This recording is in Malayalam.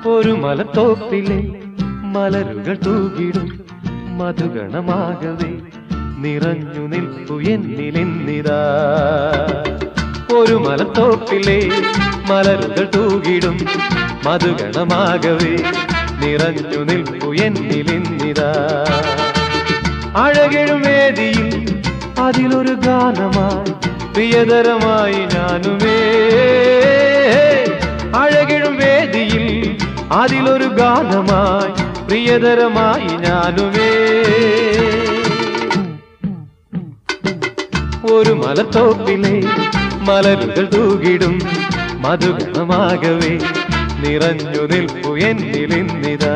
ഒരു മലത്തോപ്പിലെ മലരുകൾ തൂകിടും മധുഗണമാകവേ നിറഞ്ഞു നിൽപ്പു എന്നിലെന്നിതാ. ഒരു മലത്തോപ്പിലെ മലരുകൾ തൂകിടും മധുഗണമാകവേ നിറഞ്ഞു നിൽപ്പു എന്നിലെന്നിതാ. അഴകെഴും വേദിയിൽ അതിലൊരു ഗാനമായി പ്രിയതരമായി ഞാനുമേ. അഴകെഴും വേദിയിൽ അതിലൊരു ഗാനമായി പ്രിയതരമായി ഞാനുമേ. ഒരു മലത്തോപ്പിലെ മലരുകൾ തൂകിടും മധുഗണമാകവേ നിറഞ്ഞു നിൽപ്പു എന്നിലിന്നിതാ.